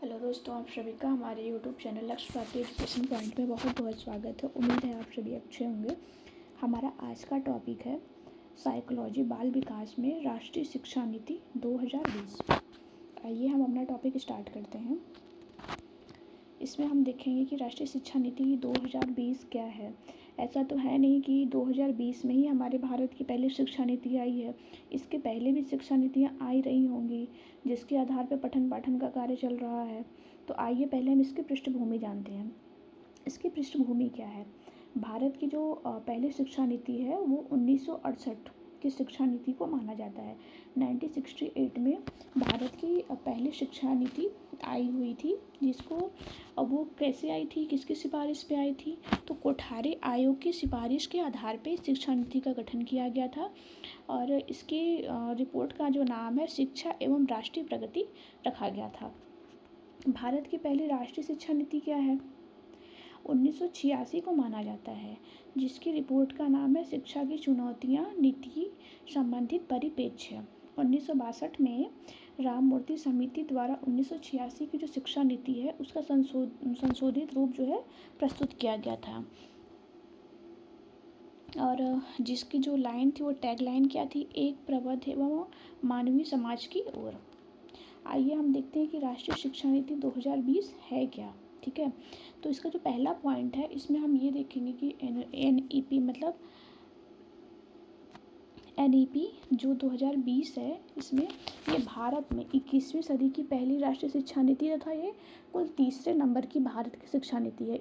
Hello दोस्तों, आप सभी का हमारे यूट्यूब चैनल लक्ष्य प्राप्ति एजुकेशन पॉइंट में बहुत बहुत स्वागत है। उम्मीद है आप सभी अच्छे होंगे। हमारा आज का टॉपिक है साइकोलॉजी बाल विकास में राष्ट्रीय शिक्षा नीति 2020। आइए हम अपना टॉपिक स्टार्ट करते हैं। इसमें हम देखेंगे कि राष्ट्रीय शिक्षा नीति 2020 क्या है। ऐसा तो है नहीं कि 2020 में ही हमारे भारत की पहली शिक्षा नीति आई है। इसके पहले भी शिक्षा नीतियाँ आई रही होंगी जिसके आधार पर पठन पाठन का कार्य चल रहा है। तो आइए पहले हम इसकी पृष्ठभूमि जानते हैं। इसकी पृष्ठभूमि क्या है। भारत की जो पहली शिक्षा नीति है वो 1968 की शिक्षा नीति को माना जाता है। 1968 में भारत की पहली शिक्षा नीति आई हुई थी, जिसको वो कैसे आई थी, किसकी सिफारिश पे आई थी, तो कोठारी आयोग की सिफारिश के आधार पे शिक्षा नीति का गठन किया गया था। और इसकी रिपोर्ट का जो नाम है शिक्षा एवं राष्ट्रीय प्रगति रखा गया था। भारत की पहली राष्ट्रीय शिक्षा नीति क्या है, 1986 को माना जाता है, जिसकी रिपोर्ट का नाम है शिक्षा की चुनौतियाँ नीति संबंधित परिप्रेक्ष्य। 1962 में राममूर्ति समिति द्वारा 1986 की जो शिक्षा नीति है उसका संशोधित रूप जो है प्रस्तुत किया गया था। और जिसकी जो लाइन थी वो टैग लाइन क्या थी, एक प्रबुद्ध एवं मानवीय समाज की ओर। आइए हम देखते हैं कि राष्ट्रीय शिक्षा नीति 2020 है क्या। ठीक है, तो इसका जो पहला पॉइंट है इसमें हम ये देखेंगे कि NEP मतलब NEP जो 2020 है, इसमें ये भारत में 21वीं सदी की पहली राष्ट्रीय शिक्षा नीति तथा ये कुल तीसरे नंबर की भारत की शिक्षा नीति है।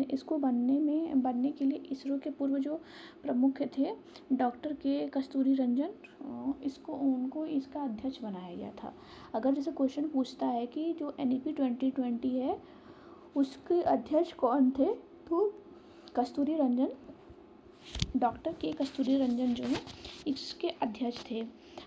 इसको बनने के लिए इसरो के पूर्व जो प्रमुख थे डॉक्टर कस्तूरी रंजन, उनको इसका अध्यक्ष बनाया गया था। अगर जैसे क्वेश्चन पूछता है कि जो NEP 2020 है उसके अध्यक्ष कौन थे, तो डॉक्टर कस्तूरी रंजन जो है इसके अध्यक्ष थे।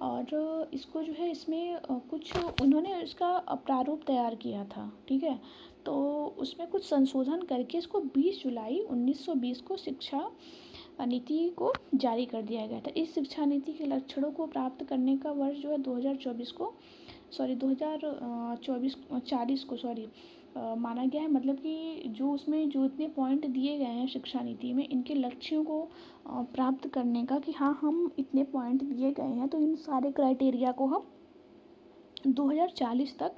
और इसको जो है इसमें कुछ उन्होंने इसका प्रारूप तैयार किया था। ठीक है, तो उसमें कुछ संशोधन करके इसको 20 जुलाई 1920 को शिक्षा नीति को जारी कर दिया गया था। इस शिक्षा नीति के लक्षणों को प्राप्त करने का वर्ष जो है 2040 को माना गया है। मतलब कि जो उसमें जो इतने पॉइंट दिए गए हैं शिक्षा नीति में, इनके लक्ष्यों को प्राप्त करने का कि हाँ हम इतने पॉइंट दिए गए हैं तो इन सारे क्राइटेरिया को हम 2040 तक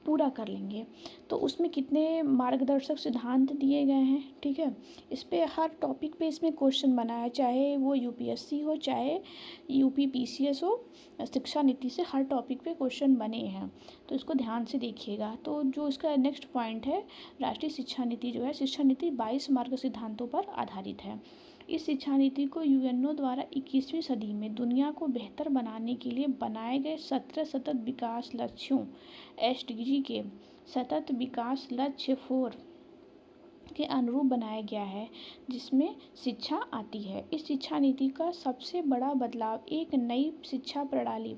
पूरा कर लेंगे। तो उसमें कितने मार्गदर्शक सिद्धांत दिए गए हैं। ठीक है, इस पे हर टॉपिक पे इसमें क्वेश्चन बना है, चाहे वो UPSC हो चाहे UPPCS हो, शिक्षा नीति से हर टॉपिक पे क्वेश्चन बने हैं, तो इसको ध्यान से देखिएगा। तो जो इसका नेक्स्ट पॉइंट है, राष्ट्रीय शिक्षा नीति जो है, शिक्षा नीति 22 मार्ग सिद्धांतों पर आधारित है। इस शिक्षा नीति को UNO द्वारा 21वीं सदी में दुनिया को बेहतर बनाने के लिए बनाए गए 17 सतत विकास लक्ष्यों SDG के सतत विकास लक्ष्य 4 के अनुरूप बनाया गया है, जिसमें शिक्षा आती है। इस शिक्षा नीति का सबसे बड़ा बदलाव एक नई शिक्षा प्रणाली,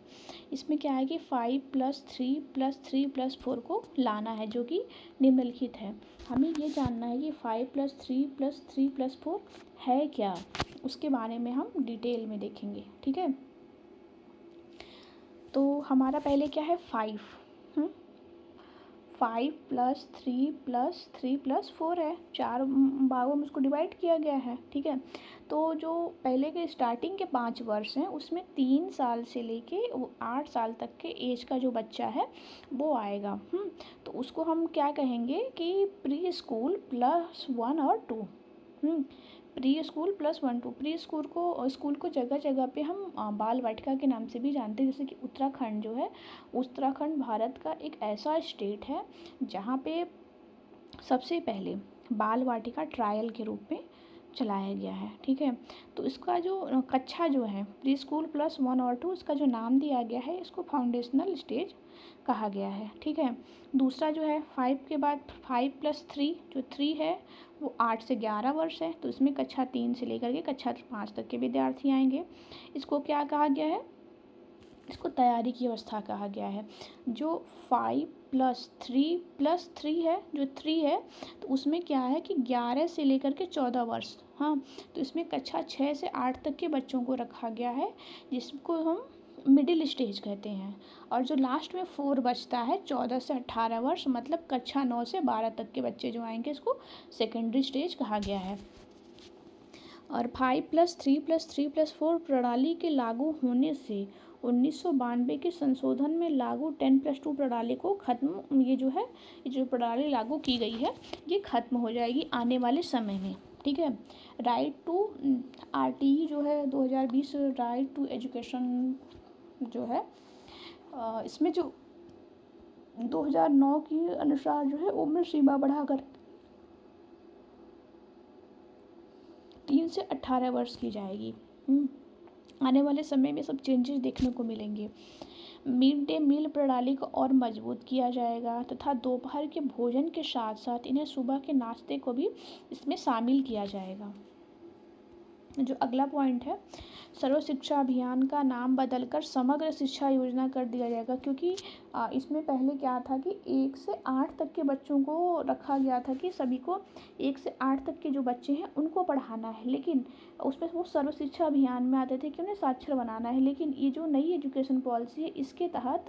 इसमें क्या है कि 5+3+3+4 को लाना है, जो कि निम्नलिखित है। हमें ये जानना है कि 5+3+3+4 है क्या, उसके बारे में हम डिटेल में देखेंगे। ठीक है, तो हमारा पहले क्या है 5 5+3+3+4 है, 4 भागों में उसको डिवाइड किया गया है। ठीक है, तो जो पहले के स्टार्टिंग के 5 वर्ष हैं उसमें 3 साल से लेके 8 साल तक के एज का जो बच्चा है वो आएगा। तो उसको हम क्या कहेंगे कि प्री स्कूल +1 और 2। Pre school +1 2। प्री स्कूल को जगह जगह पे हम बाल वाटिका के नाम से भी जानते हैं। जैसे कि उत्तराखंड जो है, उत्तराखंड भारत का एक ऐसा स्टेट है जहाँ पे सबसे पहले बाल वाटिका ट्रायल के रूप में चलाया गया है। ठीक है, तो इसका जो कक्षा जो है प्री स्कूल +1 और 2, इसका जो नाम दिया गया है इसको फाउंडेशनल स्टेज कहा गया है। ठीक है, दूसरा जो है 5 के बाद 5+3, जो 3 है वो 8 से 11 वर्ष है, तो इसमें कक्षा 3 से लेकर के कक्षा 5 तक के विद्यार्थी आएंगे। इसको क्या कहा गया है, इसको तैयारी की अवस्था कहा गया है। जो 5+3+3 है, जो 3 है तो उसमें क्या है कि 11 से लेकर के 14 वर्ष, हाँ, तो इसमें कक्षा 6 से 8 तक के बच्चों को रखा गया है, जिसको हम मिडिल स्टेज कहते हैं। और जो लास्ट में 4 बचता है 14 से 18 वर्ष, मतलब कक्षा 9 से 12 तक के बच्चे जो आएंगे इसको सेकेंडरी स्टेज कहा गया है। और 5+3+3+4 प्रणाली के लागू होने से 1992 के संशोधन में लागू 10+2 प्रणाली को खत्म, ये जो प्रणाली लागू की गई है ये खत्म हो जाएगी आने वाले समय में। ठीक है। राइट टू RTE जो है 2020 राइट टू एजुकेशन जो है, इसमें जो 2009 के अनुसार जो है उम्र सीमा बढ़ाकर 3 से 18 वर्ष की जाएगी। आने वाले समय में सब चेंजेस देखने को मिलेंगे। मिड डे मील प्रणाली को और मजबूत किया जाएगा तथा दोपहर के भोजन के साथ साथ इन्हें सुबह के नाश्ते को भी इसमें शामिल किया जाएगा। जो अगला पॉइंट है, सर्व शिक्षा अभियान का नाम बदलकर समग्र शिक्षा योजना कर दिया जाएगा, क्योंकि इसमें पहले क्या था कि 1 से 8 तक के बच्चों को रखा गया था कि सभी को 1 से 8 तक के जो बच्चे हैं उनको पढ़ाना है, लेकिन उसमें वो सर्व शिक्षा अभियान में आते थे कि उन्हें साक्षर बनाना है। लेकिन ये जो नई एजुकेशन पॉलिसी है इसके तहत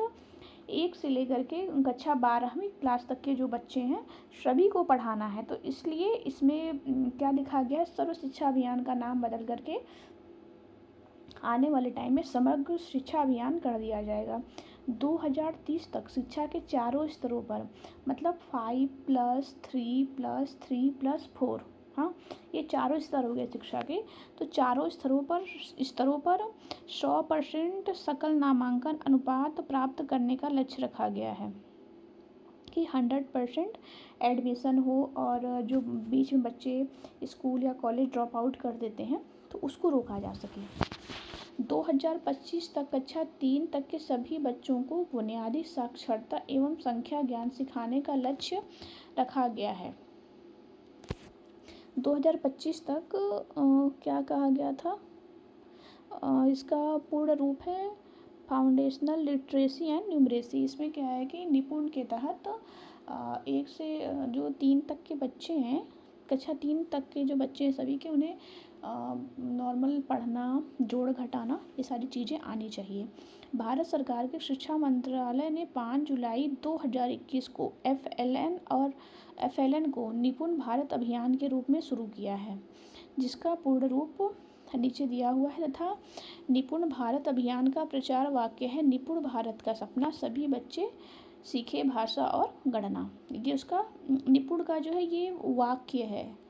1 से लेकर के कक्षा 12वीं क्लास तक के जो बच्चे हैं सभी को पढ़ाना है। तो इसलिए इसमें क्या लिखा गया है, सर्व शिक्षा अभियान का नाम बदल करके आने वाले टाइम में समग्र शिक्षा अभियान कर दिया जाएगा। 2030 तक शिक्षा के चारों स्तरों पर, मतलब 5+3+3+4, हाँ ये चारों स्तर हो गए शिक्षा के, तो चारों स्तरों पर 100% सकल नामांकन अनुपात प्राप्त करने का लक्ष्य रखा गया है कि 100% एडमिशन हो, और जो बीच में बच्चे स्कूल या कॉलेज ड्रॉप आउट कर देते हैं तो उसको रोका जा सके। 2025 तक कक्षा 3 तक के सभी बच्चों को बुनियादी साक्षरता एवं संख्या ज्ञान सिखाने का लक्ष्य रखा गया है। 2025 तक क्या कहा गया था, इसका पूर्ण रूप है फाउंडेशनल लिटरेसी एंड न्यूमरेसी। इसमें क्या है कि निपुण के तहत 1 से जो 3 तक के बच्चे हैं, कक्षा 3 तक के जो बच्चे हैं सभी के, उन्हें नॉर्मल पढ़ना, जोड़ घटाना, ये सारी चीज़ें आनी चाहिए। भारत सरकार के शिक्षा मंत्रालय ने 5 जुलाई 2021 को FLN को निपुण भारत अभियान के रूप में शुरू किया है, जिसका पूर्ण रूप नीचे दिया हुआ है तथा निपुण भारत अभियान का प्रचार वाक्य है, निपुण भारत का सपना, सभी बच्चे सीखे भाषा और गणना। ये उसका निपुण का जो है ये वाक्य है।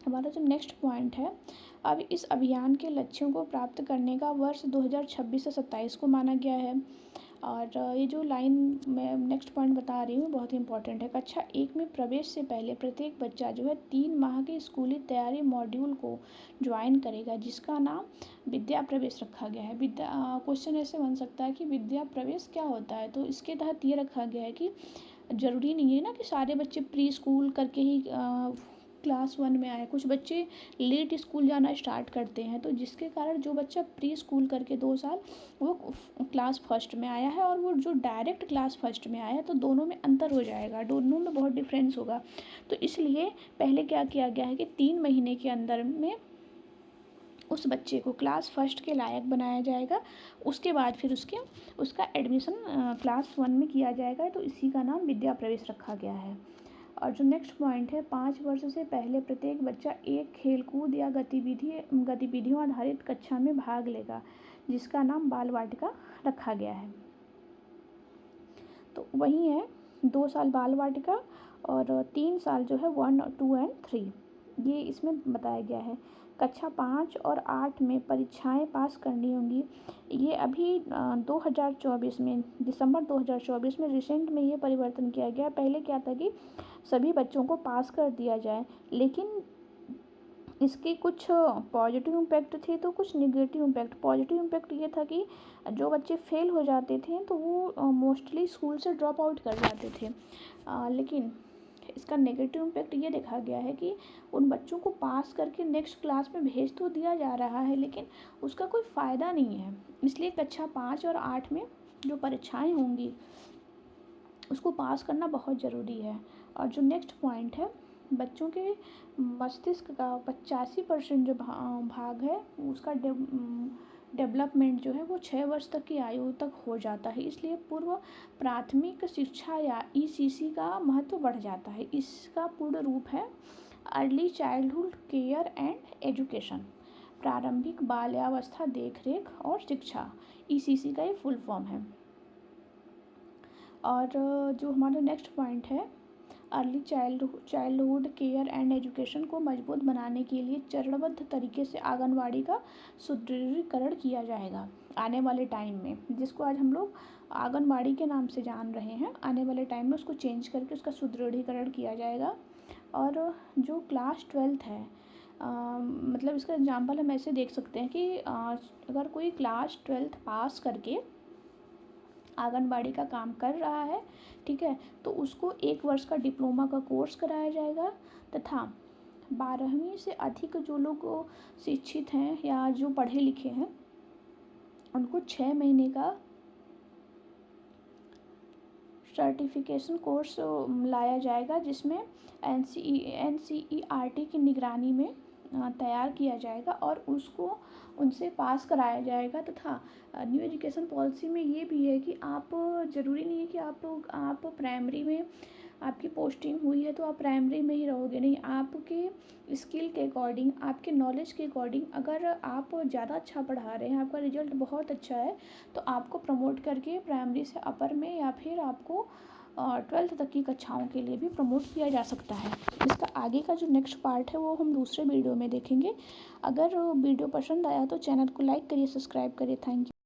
हमारा जो नेक्स्ट पॉइंट है, अब इस अभियान के लक्ष्यों को प्राप्त करने का वर्ष 2026 से 27 को माना गया है। और ये जो लाइन मैं नेक्स्ट पॉइंट बता रही हूँ बहुत ही इंपॉर्टेंट है। कक्षा 1 में प्रवेश से पहले प्रत्येक बच्चा जो है 3 माह के स्कूली तैयारी मॉड्यूल को ज्वाइन करेगा, जिसका नाम विद्या प्रवेश रखा गया है। क्वेश्चन ऐसे बन सकता है कि विद्या प्रवेश क्या होता है, तो इसके तहत ये रखा गया है कि ज़रूरी नहीं है ना कि सारे बच्चे प्री स्कूल करके ही क्लास 1 में आए, कुछ बच्चे लेट स्कूल जाना स्टार्ट करते हैं, तो जिसके कारण जो बच्चा प्री स्कूल करके 2 साल वो क्लास फर्स्ट में आया है और वो जो डायरेक्ट क्लास फर्स्ट में आया है, तो दोनों में अंतर हो जाएगा, दोनों में बहुत डिफरेंस होगा। तो इसलिए पहले क्या किया गया है कि 3 महीने के अंदर में उस बच्चे को क्लास फर्स्ट के लायक बनाया जाएगा, उसके बाद फिर उसका एडमिशन क्लास 1 में किया जाएगा, तो इसी का नाम विद्या प्रवेश रखा गया है। और जो नेक्स्ट पॉइंट है, 5 वर्ष से पहले प्रत्येक बच्चा एक खेलकूद या गतिविधियों आधारित कक्षा में भाग लेगा, जिसका नाम बाल वाटिका रखा गया है। तो वही है 2 साल बाल वाटिका और 3 साल जो है 1, 2 और 3, ये इसमें बताया गया है। कक्षा 5 और 8 में परीक्षाएं पास करनी होंगी। ये अभी 2024 में, दिसंबर 2024 में रिसेंट में ये परिवर्तन किया गया। पहले क्या था कि सभी बच्चों को पास कर दिया जाए, लेकिन इसके कुछ पॉजिटिव इम्पैक्ट थे तो कुछ नेगेटिव इम्पैक्ट। पॉजिटिव इम्पैक्ट ये था कि जो बच्चे फेल हो जाते थे तो वो मोस्टली स्कूल से ड्रॉप आउट कर जाते थे, लेकिन इसका नेगेटिव इम्पैक्ट ये देखा गया है कि उन बच्चों को पास करके नेक्स्ट क्लास में भेज तो दिया जा रहा है, लेकिन उसका कोई फ़ायदा नहीं है। इसलिए कक्षा 5 और 8 में जो परीक्षाएं होंगी उसको पास करना बहुत ज़रूरी है। और जो नेक्स्ट पॉइंट है, बच्चों के मस्तिष्क का 85% जो भाग है उसका डेवलपमेंट जो है वो 6 वर्ष तक की आयु तक हो जाता है। इसलिए पूर्व प्राथमिक शिक्षा या ईसीसी का महत्व बढ़ जाता है। इसका पूर्ण रूप है early childhood care and education, प्रारंभिक बाल्यावस्था देखरेख और शिक्षा, ईसीसी का ये फुल फॉर्म है। और जो हमारा नेक्स्ट पॉइंट है, early childhood care and education को मजबूत बनाने के लिए चरणबद्ध तरीके से आंगनवाड़ी का सुदृढ़ीकरण किया जाएगा आने वाले टाइम में, जिसको आज हम लोग आंगनवाड़ी के नाम से जान रहे हैं। आने वाले टाइम में उसको चेंज करके उसका सुदृढ़ीकरण किया जाएगा। और जो क्लास 12th है, मतलब इसका एग्जाम्पल हम ऐसे देख सकते हैं कि अगर कोई क्लास 12th पास करके आंगनबाड़ी का काम कर रहा है, ठीक है, तो उसको 1 वर्ष का डिप्लोमा का कोर्स कराया जाएगा तथा 12वीं से अधिक जो लोग शिक्षित हैं या जो पढ़े लिखे हैं उनको 6 महीने का सर्टिफिकेशन कोर्स लाया जाएगा, जिसमें NCERT की निगरानी में तैयार किया जाएगा और उसको उनसे पास कराया जाएगा। तथा न्यू एजुकेशन पॉलिसी में ये भी है कि आप ज़रूरी नहीं है कि आप प्राइमरी में आपकी पोस्टिंग हुई है तो आप प्राइमरी में ही रहोगे, नहीं, आपके स्किल के अकॉर्डिंग, आपके नॉलेज के अकॉर्डिंग अगर आप ज़्यादा अच्छा पढ़ा रहे हैं, आपका रिजल्ट बहुत अच्छा है, तो आपको प्रमोट करके प्राइमरी से अपर में या फिर आपको 12th तक की कक्षाओं के लिए भी प्रमोट किया जा सकता है। इसका आगे का जो नेक्स्ट पार्ट है वो हम दूसरे वीडियो में देखेंगे। अगर वीडियो पसंद आया तो चैनल को लाइक करिए, सब्सक्राइब करिए। Thank you.